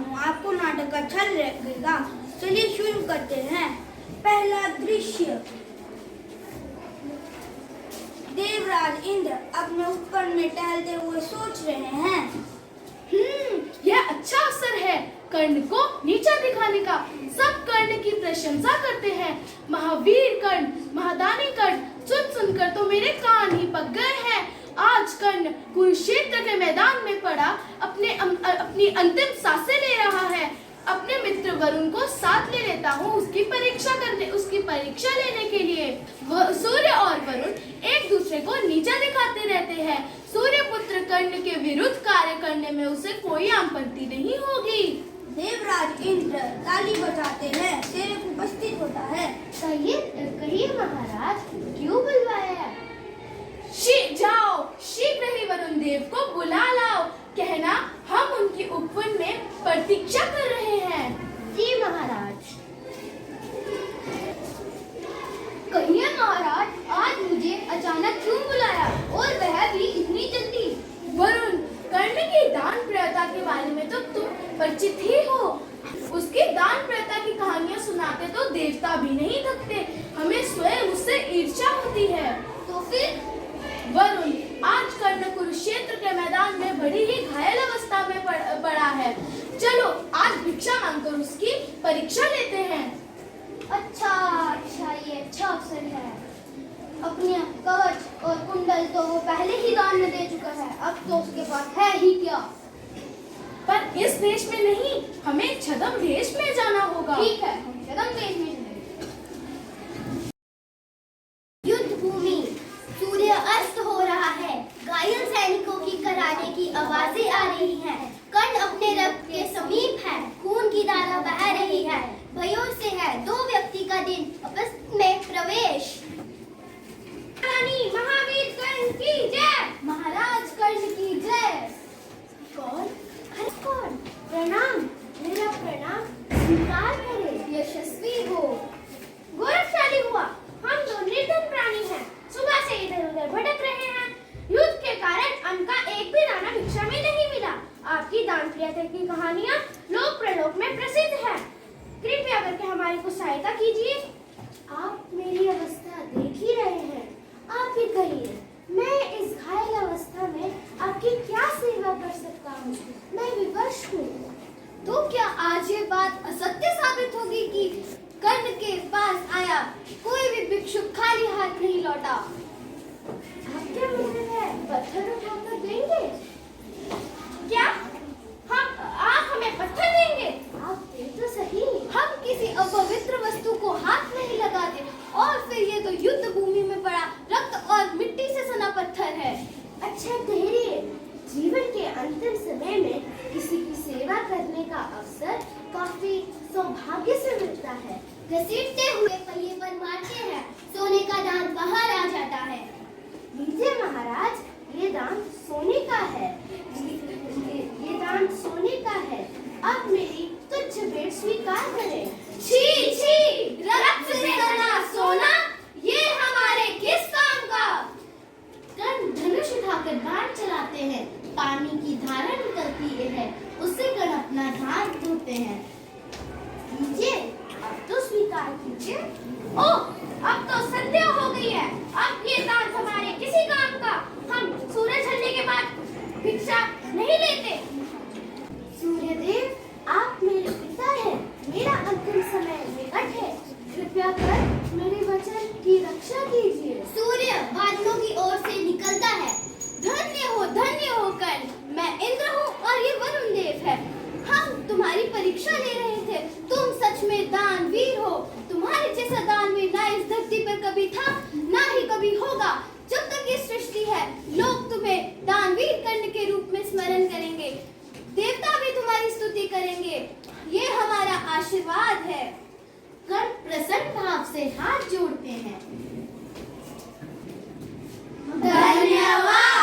हूँ, आपको नाटक अच्छा लगेगा। चलिए शुरू करते हैं। पहला दृश्य। देवराज इंद्र अपने उपवन में टहलते हुए सोच रहे हैं। यह अच्छा अवसर है कर्ण को नीचा दिखाने का। सब कर्ण की प्रशंसा करते हैं। महावीर कर्ण, महादानी कर्ण, सुनकर तो मेरे कान ही पक गए हैं। आज कर्ण कुरुक्षेत्र के मैदान में पड़ा अपनी अंतिम सांसें ले रहा है। अपने मित्र वरुण को साथ ले लेता हूँ उसकी परीक्षा लेने के लिए। सूर्य और वरुण एक दूसरे को नीचा दिखाते रहते हैं। सूर्यपुत्र कर्ण के विरुद्ध कार्य करने में उसे कोई आपत्ति नहीं होगी। देवराज इंद्र ताली बजाते हैं। सेवक उपस्थित होता है। कहिए महाराज, क्यों बुलवाया? जाओ, शीघ्र ही वरुण देव को बुला लाओ। कहना हम उनकी उपवन में प्रतीक्षा कर रहे हैं। जी महाराज। कहिए महाराज, आज मुझे अचानक क्यों बुलाया, और वह भी इतनी जल्दी? वरुण, कर्ण की दान प्रियता के बारे में तो तुम परिचित ही हो। उसकी दान प्रियता की कहानियां सुनाते तो देवता भी नहीं थकते। हमें स्वयं उससे ईर्ष्या होती है। तो फिर? वरुण, आज कर्ण कुरुक्षेत्र के मैदान में बड़ी ही घायल अवस्था में पड़ा है। चलो आज भिक्षा मांगकर उसकी परीक्षा लेते हैं। अच्छा, ये अच्छा अवसर है। अपने कवच और कुंडल तो वो पहले ही दान में दे चुका है, अब तो उसके पास है ही क्या। पर इस देश में नहीं, हमें छद्म देश में जाना होगा। ठीक है, हम छद्म देश में चलेंगे। युद्ध भूमि, सूर्य अस्त हो रहा है। घायल सैनिकों की कराने की आवाजें आ रही हैं। कर्ण अपने रथ के समीप है। खून की धारा बह रही है। भयों से है दो व्यक्ति का दिन आपस में प्रवेश। रानी महावीर कर्ण की जय। महाराज कर्ण की जय। कौन? कौन? प्रणाम, मेरा प्रणाम स्वीकार करे। यशस्वी हो, गौरवशाली हुआ। हम दो निर्धन प्राणी हैं, सुबह से इधर उधर भटक रहे हैं। युद्ध के कारण अन्न का एक भी दाना भिक्षा में नहीं मिला। आपकी दान प्रियता की कहानियां लोक प्रलोक में प्रसिद्ध है। कृपया करके हमारी कुछ सहायता कीजिए। आप मेरी अवस्था देख ही रहे हैं। आप ही कहिए, मैं इस घायल अवस्था में आपकी क्या सेवा कर सकता हूँ? मैं विवश हूँ। तो क्या आज ये बात असत्य साबित होगी कि कर्ण के पास आया कोई भी भिक्षुक खाली हाथ नहीं लौटा? आप क्या मतलब है, पत्थर उठाकर देंगे क्या? आप हमें पत्थर देंगे? आप दे तो सही। हम किसी अपवित्र वस्तु को हाथ नहीं लगाते, और फिर ये तो युद्ध भूमि में पड़ा रक्त और मिट्टी से सना पत्थर है। अच्छा ठहरिए, जीवन के अंतिम समय में किसी की सेवा करने का अवसर काफी सौभाग्य से मिलता है। घसीटते हुए पहिए पर मारते हैं, सोने का दान बाहर आ जाता है। लीजिए महाराज, ये दान सोने का है। ये दान सोने का है। अब मेरी तुच्छ भेंट स्वीकार करें। छी छी, रक्त से सना सोना, ये हमारे किस काम का? कर्ण धनुष उठाकर बाण चलाते हैं। पानी की धारा निकलती है, उससे कर्ण अपना ध्यान धोते हैं। लीजिए, अब तो स्वीकार कीजिए। ओह, अब तो संध्या हो गई है। अब ये दान हमारे किसी काम का। हम सूरज ढलने के बाद भिक्षा नहीं लेते। सूर्यदेव, आप मेरे पिता हैं। मेरा अंतिम समय निकट है। कृपया कर मेरे वचन की रक्षा कीजिए। सूर्य बादलों की ओर से निकलता है। धन्य हो कर्ण। मैं इंद्र हूँ और ये वरुण देव है। हम तुम्हारी परीक्षा ले रहे थे। तुम सच में दानवीर हो। तुम्हारे जैसा दानवीर ना इस धरती पर कभी था, ना ही कभी होगा। जब तक ये सृष्टि है, लोग तुम्हें दानवीर कर्ण के रूप में स्मरण करेंगे। देवता भी तुम्हारी स्तुति करेंगे। ये हमारा आशीर्वाद है। कर्ण प्रसन्न भाव से हाथ जोड़ते हैं। धन्यवाद।